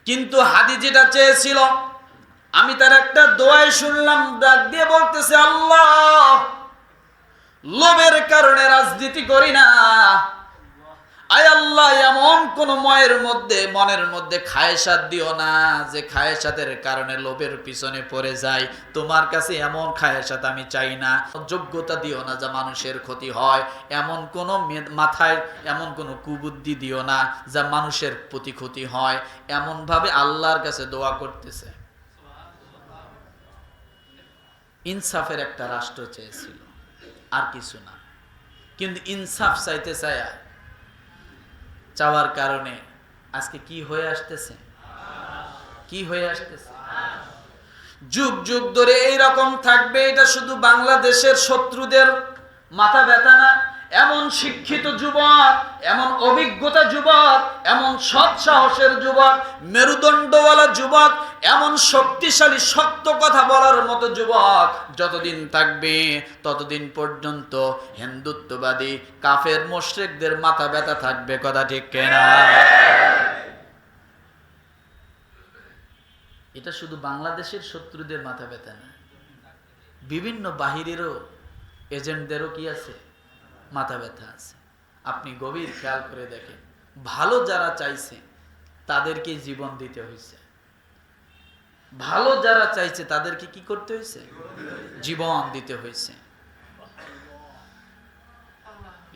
কিন্তু হাদি যেটা চেয়েছিল, আমি তার একটা দোয়াই শুনলাম, ডাক দিয়ে বলতেছে, আল্লাহ, লোভের কারণে রাজনীতি করি না। আয় আল্লাহ, এমন কোন মনের মধ্যে খায়েশাত দিও না যে খায়েশাতের কারণে লোভের পিছনে পড়ে যায়। তোমার কাছে এমন খায়েশাত আমি চাই না। যোগ্যতা দিও না যা মানুষের ক্ষতি হয়, এমন কোন মাথায় এমন কোন কুবুদ্ধি দিও না যা মানুষের প্রতি ক্ষতি হয়। এমন ভাবে আল্লাহর কাছে দোয়া করতেছে। ইনসাফের একটা রাষ্ট্র চেয়েছিল, আর কিছু না। কিন্তু ইনসাফ চাওয়ার কারণে আজকে কি হয়ে আসতেছে, যুগ যুগ ধরে এইরকম থাকবে। এটা শুধু বাংলাদেশের শত্রুদের মাথা ব্যথা না, এমন শিক্ষিত যুবক, এমন অভিজ্ঞতা যুবক, এমন সৎ সাহসের যুবক, মেরুদণ্ডওয়ালা যুবক, এমন শক্তিশালী সত্য কথা বলার মতো যুবক যতদিন থাকবে ততদিন পর্যন্ত হিন্দুত্ববাদী কাফের মুশরিকদের মাথা ব্যথা থাকবে। কথা ঠিক কিনা? এটা শুধু বাংলাদেশের শত্রুদের মাথা ব্যথা না, বিভিন্ন বাহিরেরও এজেন্টদেরও কি আছে, মাথা ব্যথা আছে। আপনি গভীর খেয়াল করে দেখেন, ভালো যারা চাইছে তাদেরকে জীবন দিতে হয়েছে, ভালো যারা চাইছে তাদেরকে কি করতে হয়েছে, জীবন দিতে হয়েছে।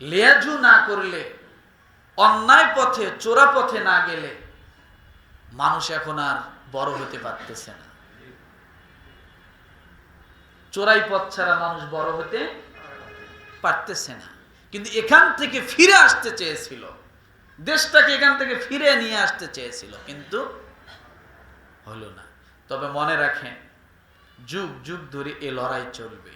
লেয়াজু না করলে, অন্যায় পথে চোরা পথে না গেলে মানুষ এখন আর বড় হতে পারতেছে না। চোরাই পথ ছাড়া মানুষ বড় হতে পারতেছে না। কিন্তু এখান থেকে ফিরে আসতে চেয়েছিল, দেশটাকে এখান থেকে ফিরে নিয়ে আসতে চেয়েছিল, কিন্তু হলো না। তবে মনে রাখেন, যুগ যুগ ধরে এ লড়াই চলবে।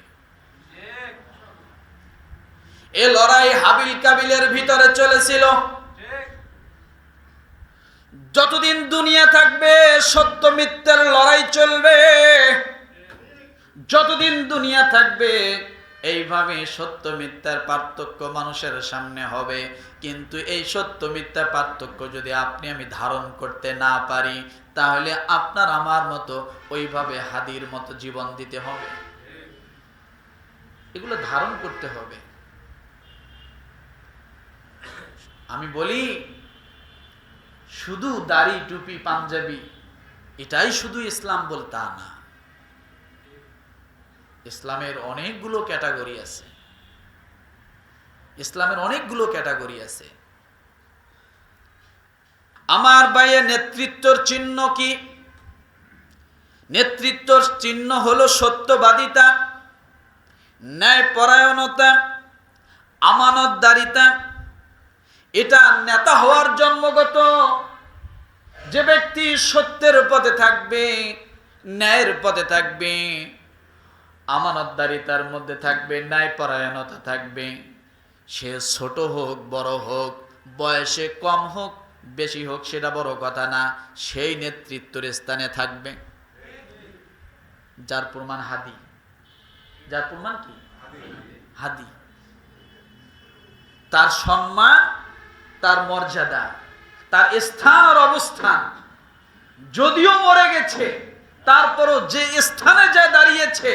এ লড়াই হাবিল কাবিলের ভিতরে চলেছিল। যতদিন দুনিয়া থাকবে সত্য মিথ্যার লড়াই চলবে। যতদিন দুনিয়া থাকবে এইভাবে সত্য মিথ্যার পার্থক্য মানুষের সামনে হবে। কিন্তু এই সত্য মিথ্যার পার্থক্য যদি আপনি আমি ধারণ করতে না পারি, তাহলে আপনার আমার মতো ওইভাবে হাদির মতো জীবন দিতে হবে। এগুলো ধারণ করতে হবে। আমি বলি, শুধু দাড়ি টুপি পাঞ্জাবি এটাই শুধু ইসলাম বল তা না। ইসলামের অনেকগুলো ক্যাটাগরি আছে, ইসলামের অনেকগুলো ক্যাটাগরি আছে। আমার ভাইয়ে, নেতৃত্বের চিহ্ন কি? নেতৃত্বের চিহ্ন হলো সত্যবাদিতা, ন্যায়পরায়ণতা, আমানতদারিতা। এটা নেতা হওয়ার জন্মগত। যে ব্যক্তি সত্যের পথে থাকবে, ন্যায়ের পথে থাকবে, আমানতদারিতার মধ্যে থাকবে, ন্যায়পরায়ণতা থাকবে, সে ছোট হোক বড় হোক, বয়সে কম হোক বেশি হোক, সেটা বড় কথা না, সেই নেতৃত্বের স্থানে থাকবে। যার প্রমাণ হাদি। যার প্রমাণ কি? হাদি। তার সম্মান, তার মর্যাদা, তার স্থান আর অবস্থান, যদিও মরে গেছে তারপরও যে স্থানে যায় দাঁড়িয়েছে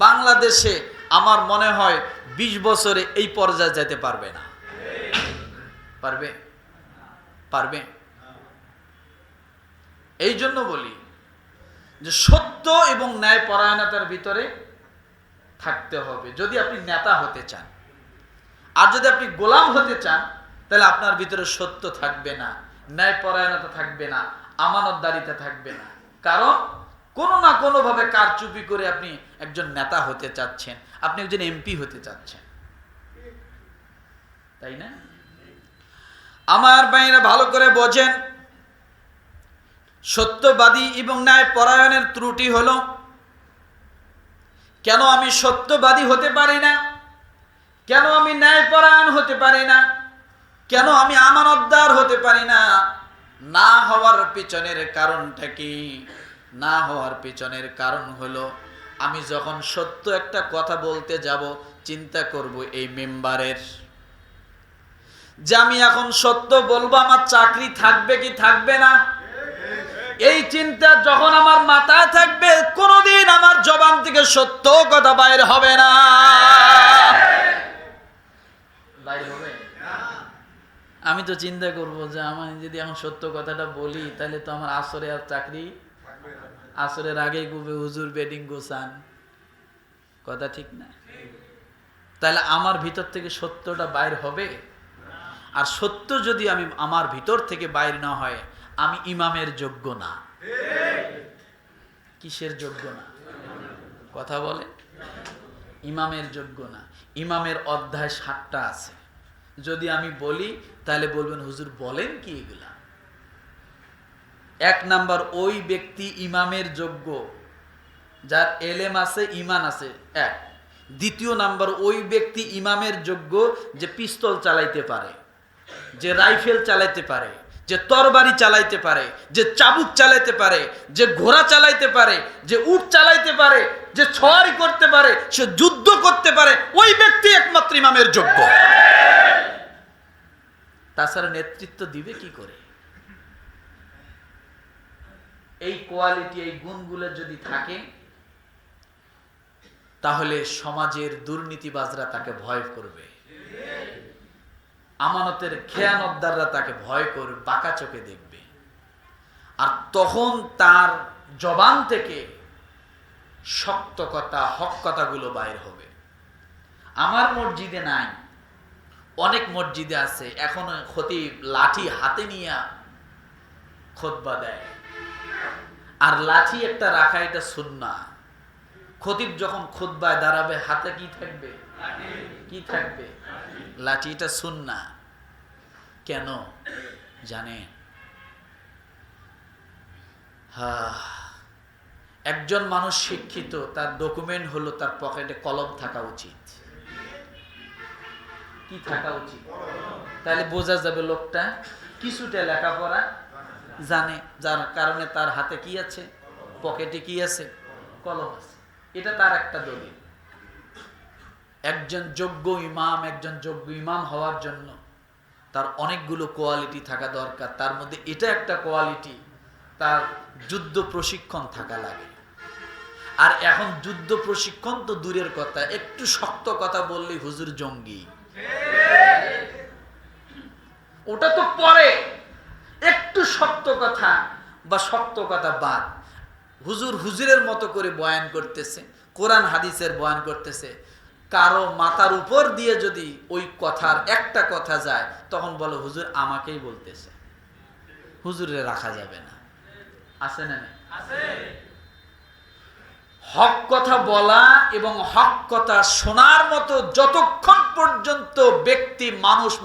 বাংলাদেশে, আমার মনে হয় 20 বছরে এই পর্যায়ে যেতে পারবে না। পারবে? পারবে? এই জন্য বলি যে সত্য এবং ন্যায়পরায়ণতার ভিতরে থাকতে হবে যদি আপনি নেতা হতে চান। আর যদি আপনি গোলাম হতে চান, তাহলে আপনার ভিতরে সত্য থাকবে না, ন্যায়পরায়ণতা থাকবে না, আমানতদারিতা থাকবে না। কারণ কোনো না কোনো ভাবে কারচুপি করে আপনি একজন নেতা হতে চাচ্ছেন, আপনি একজন এমপি হতে চাচ্ছেন, তাই না? আমার ভাইরা ভালো করে বোঝেন, সত্যবাদী এবং ন্যায়পরায়ণের ত্রুটি হলো, কেন আমি সত্যবাদী হতে পারি না, কেন আমি ন্যায়পরায়ণ হতে পারি না, কেন আমি আমানতদার হতে পারি না? না হওয়ার পিছনের কারণটা কি? না হওয়ার পিছনের কারণ হলো, আমি যখন সত্য একটা কথা বলতে যাব, চিন্তা করব এই মেম্বারের, যে আমি এখন সত্য বলবো, আমার চাকরি থাকবে কি থাকবে না? এই চিন্তা যখন আমার মাথায় থাকবে, কোনোদিন আমার জবান থেকে সত্য কথা বাইর হবে না। বাইর হবে? আমি তো চিন্তা করব যে আমি যদি এখন সত্য কথাটা বলি, তাহলে তো আমার আসরে আর চাকরি, আসরের আগেই গুবে হুজুর বেডিং গোছান, কথা ঠিক না? তাহলে আমার ভিতর থেকে সত্যটা বাইর হবে। আর সত্য যদি আমি আমার ভিতর থেকে বাইর না হয়, আমি ইমামের যোগ্য না। কিসের যোগ্য না? কথা বলে। ইমামের যোগ্য না। ইমামের অধ্যায় 7টা আছে, যদি আমি বলি তাহলে বলবেন হুজুর বলেন কি এগুলা। 1 নাম্বার, ওই ব্যক্তি ইমামের যোগ্য যার এলেম আছে, ইমান আছে, 1। 2 নাম্বার, ওই ব্যক্তি ইমামের যোগ্য যে পিস্তল চালাইতে পারে, যে রাইফেল চালাইতে পারে, যে তরবারি চালাইতে পারে, যে চাবুক চালাইতে পারে, যে ঘোড়া চালাইতে পারে, যে উট চালাইতে পারে, যে ছড়াই করতে পারে, সে যুদ্ধ করতে পারে, ওই ব্যক্তি একমাত্র ইমামের যোগ্য। তাছাড়া নেতৃত্ব দিবে কি করে? এই কোয়ালিটি, এই গুণগুলো যদি থাকে, তাহলে সমাজের দুর্নীতিবাজরা তাকে ভয় করবে, আমানতের খেয়ানতদাররা তাকে ভয় করে বাঁকা চোখে দেখবে। আর তখন তার জবান থেকে শক্ত কথা, হক কথাগুলো বাইর হবে। আমার মসজিদে নাই, অনেক মসজিদে আছে, এখন খতিব লাঠি হাতে নিয়ে খুতবা দেয়। আর লাঠি একটা রাখা, এটা সুন্নাহ। খতিব যখন খুতবায় দাঁড়াবে, হাতে কি থাকবে? কি থাকবে? লাঠি। এটা সুন্নাহ। কেন জানেন? একজন মানুষ শিক্ষিত, তার ডকুমেন্ট হলো তার পকেটে কলম থাকা উচিত। কি থাকা উচিত? তাহলে বোঝা যাবে লোকটা কিছুটা লেখাপড়া জানে, যার কারণে তার হাতে কি আছে? পকেটে কি আছে? কলম আছে। এটা তার একটা দলিল। একজন যোগ্য ইমাম হওয়ার জন্য তার অনেকগুলো কোয়ালিটি থাকা দরকার। তার মধ্যে এটা একটা কোয়ালিটি, তার যুদ্ধ প্রশিক্ষণ থাকা লাগে। আর এখন যুদ্ধ প্রশিক্ষণ তো দূরের কথা, একটু শক্ত কথা বললেই হুজুর জঙ্গি, ওটা তো পরে। একটু শক্ত কথা বা শক্ত কথা বাদ, হুজুরের মতো করে বয়ান করতেছে, কোরআন হাদিসের বয়ান করতেছে, কারো মাথার উপর দিয়ে যদি ওই কথার একটা কথা যায়, তখন বলো হুজুর আমাকেই বলতেছে, হুজুরে রাখা যাবে না। আছে না? হক কথা বলা এবং হক কথা শোনার মতো যতক্ষণ পর্যন্ত ব্যক্তি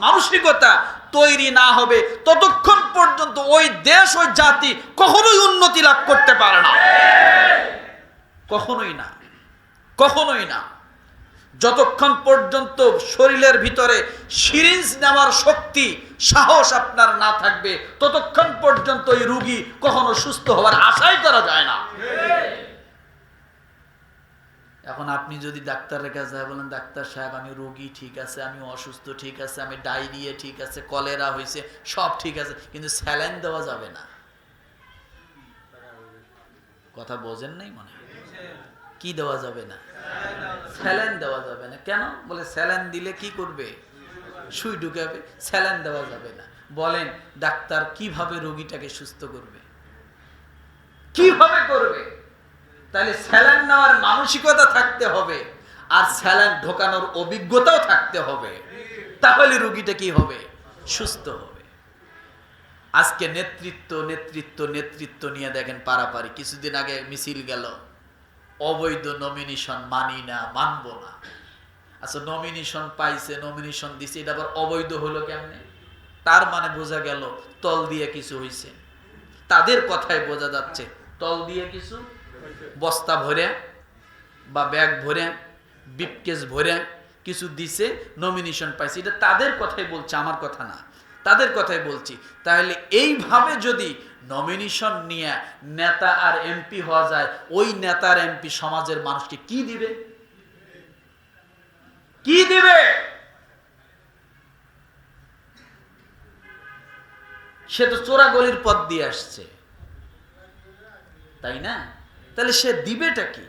মানসিকতা তৈরি না হবে, ততক্ষণ পর্যন্ত ওই দেশ, ওই জাতি কখনোই উন্নতি লাভ করতে পারে না। কখনোই না, কখনোই না। যতক্ষণ পর্যন্ত শরীরের ভিতরে সিরিঞ্জ নেওয়ার শক্তি, সাহস আপনার না থাকবে, ততক্ষণ পর্যন্ত ওই রোগী কখনো সুস্থ হওয়ার আশাই করা যায় না। এখন আপনি যদি ডাক্তারের কাছে যায়, বলেন ডাক্তার সাহেব আমি রোগী ঠিক আছে, আমি অসুস্থ ঠিক আছে, আমি ডায়রিয়া ঠিক আছে, কলেরা হয়েছে, সব ঠিক আছে, কিন্তু স্যালাইন দেওয়া যাবে না। কথা বোঝেন নাই মনে? কি দেওয়া যাবে না? স্যালাইন দেওয়া যাবে না। কেন? বলে স্যালাইন দিলে কি করবে? সুই ঢুকাবে, স্যালাইন দেওয়া যাবে না। বলেন ডাক্তার কিভাবে রোগীটাকে সুস্থ করবে? কিভাবে করবে? তাহলে স্যালাইন নেওয়ার মানসিকতা থাকতে হবে, আর স্যালাইন ঢোকানোর অভিজ্ঞতাও থাকতে হবে, তাহলে রোগীটা কি হবে? সুস্থ হবে। আজকে নেতৃত্ব নেতৃত্ব নেতৃত্ব নিয়ে দেখেন পারাপারি। কিছুদিন আগে মিছিল গেল, অবৈধ নমিনেশন মানি না, মানব না। আচ্ছা নমিনেশন পাইছে, নমিনেশন দিছে, এটা আবার অবৈধ হলো কেমনে? তার মানে বোঝা গেল তল দিয়ে কিছু হইছে। তাদের কথায় বোঝা যাচ্ছে তল দিয়ে কিছু, বস্তা ভরে বা ব্যাগ ভরে, বিপকেস ভরে কিছু দিছে, নমিনেশন পাইছে। এটা তাদের কথাই বলছে, আমার কথা না, তাদের কথাই বলছি। তাহলে এইভাবে যদি নমিনেশন নিয়ে নেতা আর এমপি হওয়া যায়, ওই নেতার এমপি সমাজের মানুষকে কি দিবে? কি দিবে? সে তো চোরাগলির পথ দিয়ে আসছে, তাই না? তাহলে সে দিবেটা কি?